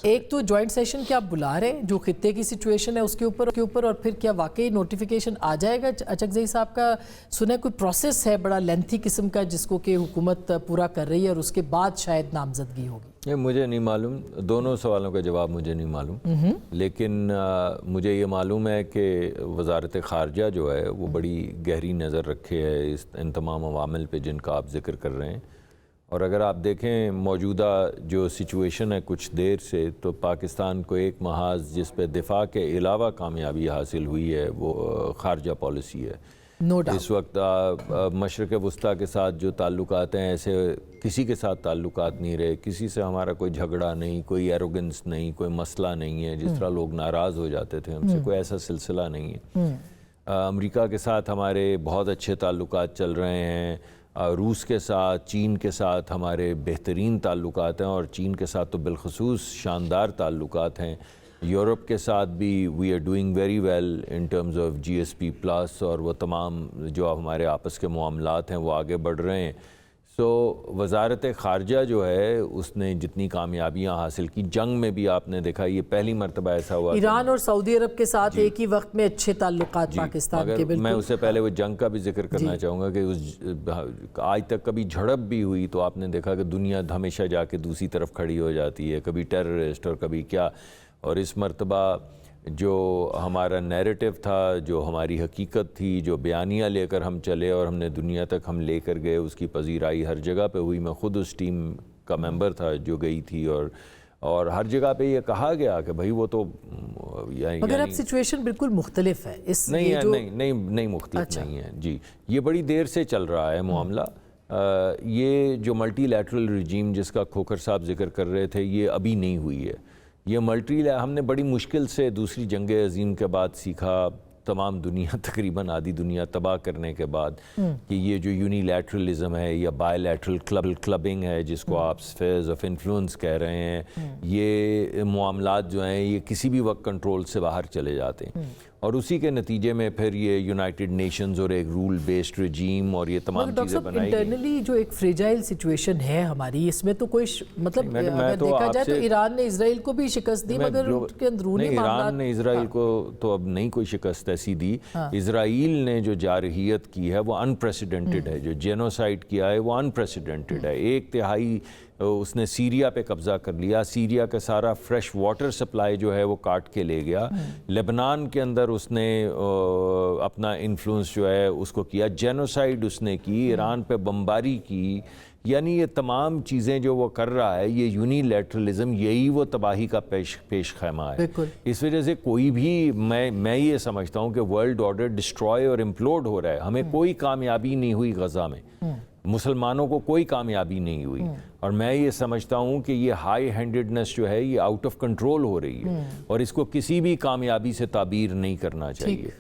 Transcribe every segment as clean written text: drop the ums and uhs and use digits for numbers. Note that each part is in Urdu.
ایک تو جوائنٹ سیشن کیا آپ بلا رہے ہیں جو خطے کی سچویشن ہے اس کے اوپر اور پھر کیا واقعی نوٹیفیکیشن آ جائے گا اچکزئی صاحب کا؟ سنا کوئی پروسیس ہے بڑا لینتھی قسم کا جس کو کہ حکومت پورا کر رہی ہے اور اس کے بعد شاید نامزدگی ہوگی؟ مجھے نہیں معلوم، دونوں سوالوں کا جواب مجھے نہیں معلوم، لیکن مجھے یہ معلوم ہے کہ وزارت خارجہ جو ہے وہ بڑی گہری نظر رکھے ہے ان تمام عوامل پہ جن کا آپ ذکر کر رہے ہیں. اور اگر آپ دیکھیں موجودہ جو سچویشن ہے کچھ دیر سے، تو پاکستان کو ایک محاذ جس پہ دفاع کے علاوہ کامیابی حاصل ہوئی ہے وہ خارجہ پالیسی ہے. اس وقت مشرق وسطیٰ کے ساتھ جو تعلقات ہیں ایسے کسی کے ساتھ تعلقات نہیں رہے، کسی سے ہمارا کوئی جھگڑا نہیں، کوئی ایروگنس نہیں، کوئی مسئلہ نہیں ہے. جس طرح لوگ ناراض ہو جاتے تھے ہم سے، کوئی ایسا سلسلہ نہیں ہے. امریکہ کے ساتھ ہمارے بہت اچھے تعلقات چل رہے ہیں، روس کے ساتھ، چین کے ساتھ ہمارے بہترین تعلقات ہیں، اور چین کے ساتھ تو بالخصوص شاندار تعلقات ہیں. یورپ کے ساتھ بھی we are doing very well in terms of G S P plus, اور وہ تمام جو ہمارے آپس کے معاملات ہیں وہ آگے بڑھ رہے ہیں. سو وزارت خارجہ جو ہے اس نے جتنی کامیابیاں حاصل کی، جنگ میں بھی آپ نے دیکھا یہ پہلی مرتبہ ایسا ہوا. ایران اور سعودی عرب کے ساتھ ایک ہی وقت میں اچھے تعلقات پاکستان کے. میں اس سے پہلے وہ جنگ کا بھی ذکر کرنا چاہوں گا کہ آج تک کبھی جھڑپ بھی ہوئی تو آپ نے دیکھا کہ دنیا ہمیشہ جا کے دوسری طرف کھڑی ہو جاتی ہے، کبھی ٹیررسٹ اور کبھی کیا. اور اس مرتبہ جو ہمارا نیریٹو تھا، جو ہماری حقیقت تھی، جو بیانیہ لے کر ہم چلے اور ہم نے دنیا تک ہم لے کر گئے، اس کی پذیرائی ہر جگہ پہ ہوئی. میں خود اس ٹیم کا ممبر تھا جو گئی تھی، اور ہر جگہ پہ یہ کہا گیا کہ بھائی وہ تو مگر اب سچویشن بالکل مختلف ہے. نہیں مختلف نہیں ہے جی. یہ بڑی دیر سے چل رہا ہے معاملہ. یہ جو ملٹی لیٹرل رجیم جس کا کھوکھر صاحب ذکر کر رہے تھے یہ ابھی نہیں ہوئی ہے. یہ ہم نے بڑی مشکل سے دوسری جنگ عظیم کے بعد سیکھا، تمام دنیا تقریباً آدھی دنیا تباہ کرنے کے بعد، کہ یہ جو یونی لیٹرلزم ہے یا بائی لیٹرل کلبنگ ہے جس کو آپ اسفیئرز آف انفلوئنس کہہ رہے ہیں، یہ معاملات جو ہیں یہ کسی بھی وقت کنٹرول سے باہر چلے جاتے ہیں. اور اسی کے نتیجے میں پھر یہ یونائٹڈ نیشنز اور ایک رول بیسڈ رجیم اور یہ تمام چیزیں بنائی گئی. انٹرنلی جو ایک فریجائل سچویشن ہے ہماری، اس میں تو کوئی مطلب اگر دیکھا جائے تو ایران نے اسرائیل کو بھی شکست دی، مگر ان کے اندرونی معاملات. ایران نے اسرائیل کو تو اب نہیں کوئی شکست ایسی دی. اسرائیل نے جو جارحیت کی ہے وہ انپریسیڈنٹڈ ہے، جو جینوسائیڈ کیا ہے وہ انپریسیڈنٹڈ ہے. 1/3 اس نے سیریا پہ قبضہ کر لیا، سیریا کا سارا فریش واٹر سپلائی جو ہے وہ کاٹ کے لے گیا. لبنان کے اندر اس نے اپنا انفلوئنس جو ہے اس کو کیا، جینوسائیڈ اس نے کی، ایران پہ بمباری کی. یعنی یہ تمام چیزیں جو وہ کر رہا ہے، یہ یونی لیٹرلزم، یہی وہ تباہی کا پیش خیمہ ہے. اس وجہ سے کوئی بھی میں یہ سمجھتا ہوں کہ ورلڈ آرڈر ڈسٹرائے اور امپلوڈ ہو رہا ہے. ہمیں کوئی کامیابی نہیں ہوئی غزہ میں، مسلمانوں کو کوئی کامیابی نہیں ہوئی. اور میں یہ سمجھتا ہوں کہ یہ ہائی ہینڈڈنس جو ہے یہ آؤٹ آف کنٹرول ہو رہی ہے، اور اس کو کسی بھی کامیابی سے تعبیر نہیں کرنا چاہیے.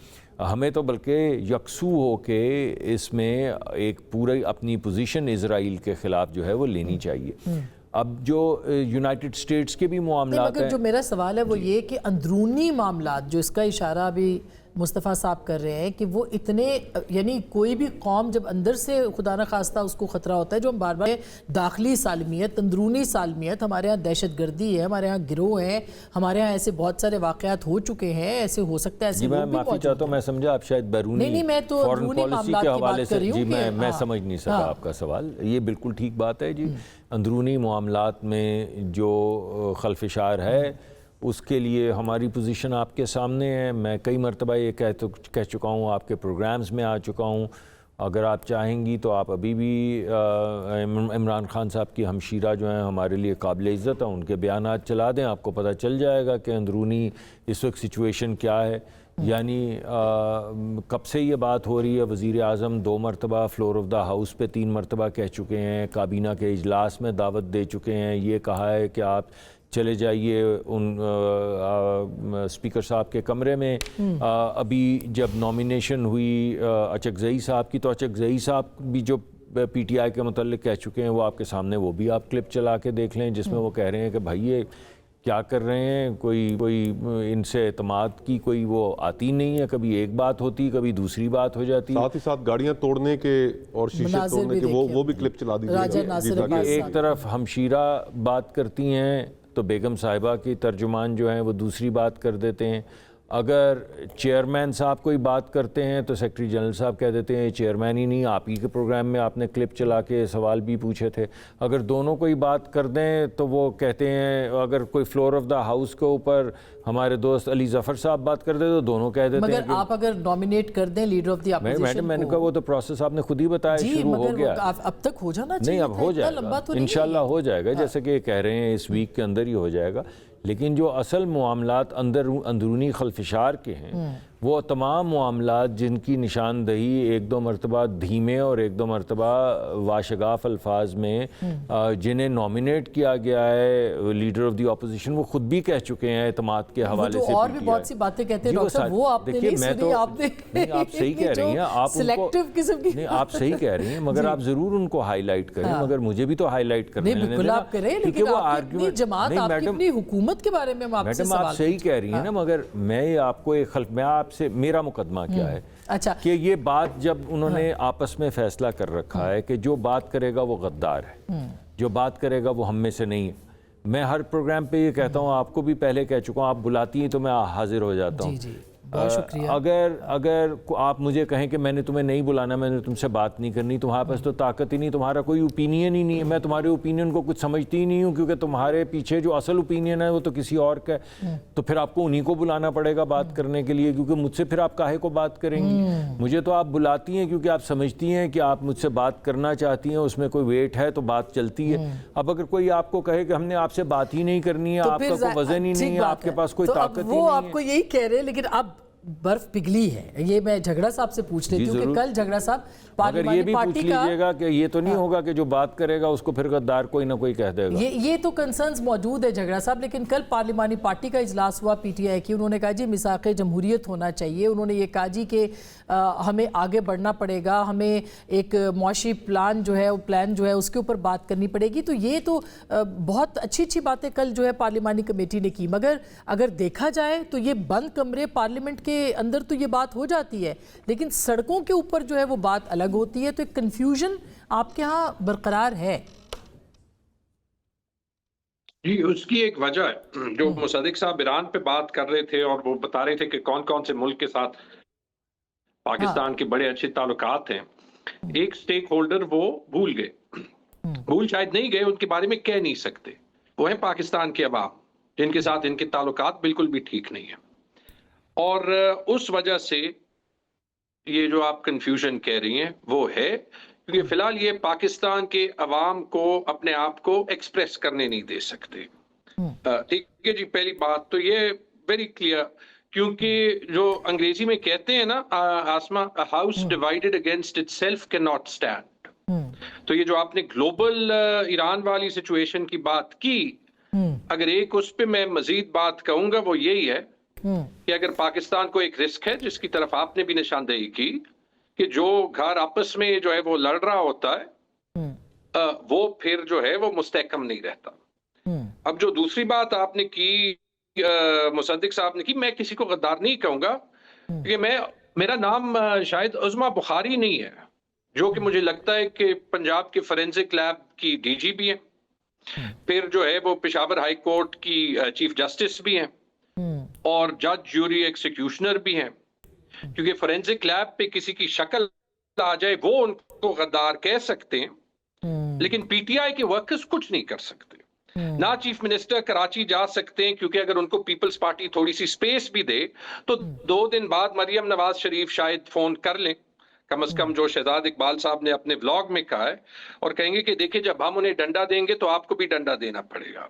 ہمیں تو بلکہ یکسو ہو کے اس میں ایک پوری اپنی پوزیشن اسرائیل کے خلاف جو ہے وہ لینی چاہیے. اب جو یونائٹڈ اسٹیٹس کے بھی معاملات ہیں، جو میرا سوال ہے وہ یہ کہ اندرونی معاملات جو اس کا اشارہ بھی مصطفیٰ صاحب کر رہے ہیں کہ وہ اتنے، یعنی کوئی بھی قوم جب اندر سے خدا نخواستہ اس کو خطرہ ہوتا ہے، جو ہم بار بار داخلی سالمیت، اندرونی سالمیت، ہمارے ہاں دہشت گردی ہے، ہمارے ہاں گروہ ہیں، ہمارے ہاں ایسے بہت سارے واقعات ہو چکے ہیں، ایسے ہو سکتا ہے ایسے لوگ بھی میں معافی چاہتا ہوں، میں سمجھا آپ شاید بیرونی فورن پالیسی کے حوالے سے جی میں سمجھ نہیں سکا آپ کا سوال. یہ بالکل ٹھیک بات ہے جی. اندرونی معاملات میں جو خلفشار ہے اس کے لیے ہماری پوزیشن آپ کے سامنے ہے. میں کئی مرتبہ یہ کہہ چکا ہوں، آپ کے پروگرامز میں آ چکا ہوں. اگر آپ چاہیں گی تو آپ ابھی بھی عمران خان صاحب کی ہمشیرہ جو ہیں ہمارے لیے قابل عزت ہیں، ان کے بیانات چلا دیں، آپ کو پتہ چل جائے گا کہ اندرونی اس وقت سچویشن کیا ہے. یعنی کب سے یہ بات ہو رہی ہے، وزیر اعظم 2 مرتبہ فلور آف دا ہاؤس پہ 3 مرتبہ کہہ چکے ہیں، کابینہ کے اجلاس میں دعوت دے چکے ہیں، یہ کہا ہے کہ آپ چلے جائیے ان اسپیکر صاحب کے کمرے میں. ابھی جب نامینیشن ہوئی اچکزئی صاحب کی تو اچکزئی صاحب بھی جو پی ٹی آئی کے متعلق کہہ چکے ہیں وہ آپ کے سامنے، وہ بھی آپ کلپ چلا کے دیکھ لیں، جس میں وہ کہہ رہے ہیں کہ بھائی یہ کیا کر رہے ہیں، کوئی ان سے اعتماد کی کوئی وہ آتی نہیں ہے. کبھی ایک بات ہوتی، کبھی دوسری بات ہو جاتی. ساتھ ہی ساتھ گاڑیاں توڑنے کے اور شیشے توڑنے کے وہ بھی کلپ چلا دیجیے. ایک طرف ہمشیرہ بات کرتی ہیں تو بیگم صاحبہ کی ترجمان جو ہیں وہ دوسری بات کر دیتے ہیں. اگر چیئرمین صاحب کوئی بات کرتے ہیں تو سیکرٹری جنرل صاحب کہہ دیتے ہیں چیئرمین ہی نہیں, آپ ہی کے پروگرام میں آپ نے کلپ چلا کے سوال بھی پوچھے تھے. اگر دونوں کوئی بات کر دیں تو وہ کہتے ہیں, اگر کوئی فلور آف دا ہاؤس کے اوپر ہمارے دوست علی ظفر صاحب بات کر دیں تو دونوں کہہ دیتے ہیں. مگر آپ اگر نومینیٹ کر دیں لیڈر آف دی اپوزیشن میں نے کہا وہ تو پروسیس آپ نے خود ہی بتایا شروع ہو گیا. اب تک ہو جانا چاہیے. نہیں, اب ہو جائے گا انشاءاللہ ہو جائے گا, جیسے کہ کہہ رہے ہیں اس ویک کے اندر ہی ہو جائے گا. لیکن جو اصل معاملات اندرونی خلفشار کے ہیں وہ تمام معاملات جن کی نشاندہی ایک دو مرتبہ دھیمے اور ایک دو مرتبہ واشگاف الفاظ میں جنہیں نومینیٹ کیا گیا ہے لیڈر آف دی اپوزیشن, وہ خود بھی کہہ چکے ہیں اعتماد کے حوالے سے. اور بھی بہت سی باتیں کہتے ہیں ڈاکٹر صاحب, وہ آپ نے نہیں سنی. آپ صحیح کہہ رہی ہیں, آپ سلیکٹیو قسم کی نہیں, آپ صحیح کہہ رہی ہیں, مگر آپ ضرور ان کو ہائی لائٹ کریں, مگر مجھے بھی تو ہائی لائٹ کرنے نہیں بالکل آپ کریں, لیکن آپ کی اپنی جماعت, آپ کی اپنی حکومت کے بارے میں آپ سے سوال. آپ صحیح کہہ رہی ہیں نا, مگر میں آپ کو میں آپ سے میرا مقدمہ کیا ہے اچھا کہ یہ بات جب انہوں نے آپس میں فیصلہ کر رکھا ہے کہ جو بات کرے گا وہ غدار ہے, جو بات کرے گا وہ ہم میں سے نہیں ہے. میں ہر پروگرام پہ یہ کہتا ہوں, آپ کو بھی پہلے کہہ چکا ہوں, آپ بلاتی ہیں تو میں حاضر ہو جاتا ہوں. بہت شکریہ. اگر آپ مجھے کہیں کہ میں نے تمہیں نہیں بلانا, میں نے تم سے بات نہیں کرنی, تمہارے پاس تو طاقت ہی نہیں, تمہارا کوئی اوپینین ہی نہیں ہے, میں تمہارے اوپینین کو کچھ سمجھتی ہی نہیں ہوں, کیونکہ تمہارے پیچھے جو اصل اوپینین ہے وہ تو کسی اور کا ہے, تو پھر آپ کو انہی کو بلانا پڑے گا بات کرنے کے لیے, کیونکہ مجھ سے پھر آپ کاہے کو بات کریں گی. مجھے تو آپ بلاتی ہیں کیونکہ آپ سمجھتی ہیں کہ آپ مجھ سے بات کرنا چاہتی ہیں, اس میں کوئی ویٹ ہے تو بات چلتی ہے. اب اگر کوئی آپ کو کہے کہ ہم نے آپ سے بات ہی نہیں کرنی ہے, آپ کا کوئی وزن ہی نہیں ہے, آپ کے پاس کوئی طاقت ہی نہیں ہے. وہ آپ کو یہی کہہ رہے ہیں, لیکن اب برف پگھلی ہے. یہ میں جھگڑا صاحب سے پوچھ لیتی ہوں کہ کل جھگڑا صاحب پارلیمانی پارٹی کا, لیجئے گا کہ یہ تو نہیں ہوگا کہ جو بات کرے گا اس کو پھر غدار کوئی نہ کوئی کہہ دے گا. یہ تو کنسرنز موجود ہے جھگڑا صاحب, لیکن کل پارلیمانی پارٹی کا اجلاس ہوا پی ٹی آئی کی, انہوں نے کہا جی میثاق جمہوریت ہونا چاہیے. انہوں نے یہ کہا جی کہ ہمیں آگے بڑھنا پڑے گا, ہمیں ایک معاشی پلان جو ہے اس کے اوپر بات کرنی پڑے گی. تو یہ تو بہت اچھی باتیں کل جو ہے پارلیمانی کمیٹی نے کی, مگر اگر دیکھا جائے تو یہ بند کمرے پارلیمنٹ کے اندر تو یہ بات ہو جاتی ہے, لیکن سڑکوں کے اوپر جو ہے وہ بات الگ ہوتی ہے. تو ایک کنفیوژن آپ کے ہاں برقرار ہے. جی, اس کی ایک وجہ ہے جو مصدق صاحب ایران پہ بات کر رہے تھے اور وہ بتا رہے تھے کہ کون کون سے ملک کے ساتھ پاکستان کے بڑے اچھے تعلقات ہیں. ایک سٹیک ہولڈر وہ بھول گئے, بھول شاید نہیں گئے, ان کے بارے میں کہہ نہیں سکتے, وہ ہیں پاکستان کے عوام جن کے ساتھ ان کے تعلقات بالکل بھی ٹھیک نہیں ہیں. اور اس وجہ سے یہ جو آپ کنفیوژن کہہ رہی ہیں وہ ہے, کیونکہ فی الحال یہ پاکستان کے عوام کو اپنے آپ کو ایکسپریس کرنے نہیں دے سکتے. ٹھیک ہے جی, پہلی بات تو یہ ویری کلیئر, کیونکہ جو انگریزی میں کہتے ہیں نا آسما, house divided against itself cannot stand. تو یہ جو آپ نے گلوبل ایران والی سچویشن کی بات کی, اگر ایک اس پہ میں مزید بات کہوں گا وہ یہی ہے کہ اگر پاکستان کو ایک رسک ہے جس کی طرف آپ نے بھی نشاندہی کی کہ جو گھر آپس میں جو ہے وہ لڑ رہا ہوتا ہے وہ پھر جو ہے وہ مستحکم نہیں رہتا. اب جو دوسری بات آپ نے کی, مصدق صاحب نے کی, میں کسی کو غدار نہیں کہوں گا, کیونکہ میرا نام شاید عظما بخاری نہیں ہے, جو کہ مجھے لگتا ہے کہ پنجاب کے فورینسک لیب کی ڈی جی بھی ہیں, پھر جو ہے وہ پشاور ہائی کورٹ کی چیف جسٹس بھی ہیں, اور جج جوری ایکسیکیوشنر بھی ہیں. کیونکہ فورینسک لیب پہ کسی کی شکل آ جائے وہ ان کو غدار کہہ سکتے ہیں, لیکن پی ٹی آئی کے ورکرز کچھ نہیں کر سکتے. نہ چیف منسٹر کراچی جا سکتے ہیں, کیونکہ اگر ان کو پیپلز پارٹی تھوڑی سی سپیس بھی دے تو 2 دن بعد مریم نواز شریف شاید فون کر لیں, کم از کم جو شہزاد اقبال صاحب نے اپنے ولاگ میں کہا ہے, اور کہیں گے کہ دیکھیں جب ہم انہیں ڈنڈا دیں گے تو آپ کو بھی ڈنڈا دینا پڑے گا.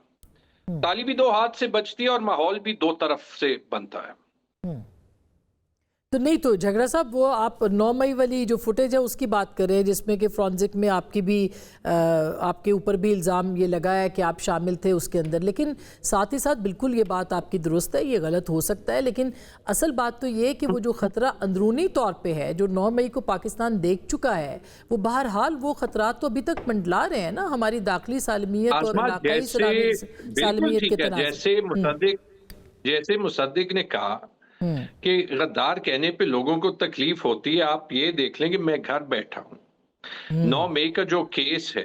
تالی بھی 2 ہاتھ سے بجتی ہے اور ماحول بھی 2 طرف سے بنتا ہے. تو نہیں تو جھگڑا صاحب وہ آپ 9 مئی والی جو فوٹیج ہے اس کی بات کر رہے ہیں, جس میں کہ فرانزک میں آپ کی بھی آپ کے اوپر بھی الزام یہ لگا ہے کہ آپ شامل تھے اس کے اندر, لیکن ساتھ ہی ساتھ بالکل یہ بات آپ کی درست ہے, یہ غلط ہو سکتا ہے, لیکن اصل بات تو یہ کہ وہ جو خطرہ اندرونی طور پہ ہے جو 9 مئی کو پاکستان دیکھ چکا ہے, وہ بہرحال وہ خطرات تو ابھی تک منڈلا رہے ہیں نا ہماری داخلی سالمیت اور علاقائی سالمیت کے تناظر. جیسے مصدق نے کہا کہ غدار کہنے پہ لوگوں کو تکلیف ہوتی ہے, آپ یہ دیکھ لیں کہ میں گھر بیٹھا ہوں, 9 مئی کا جو کیس ہے,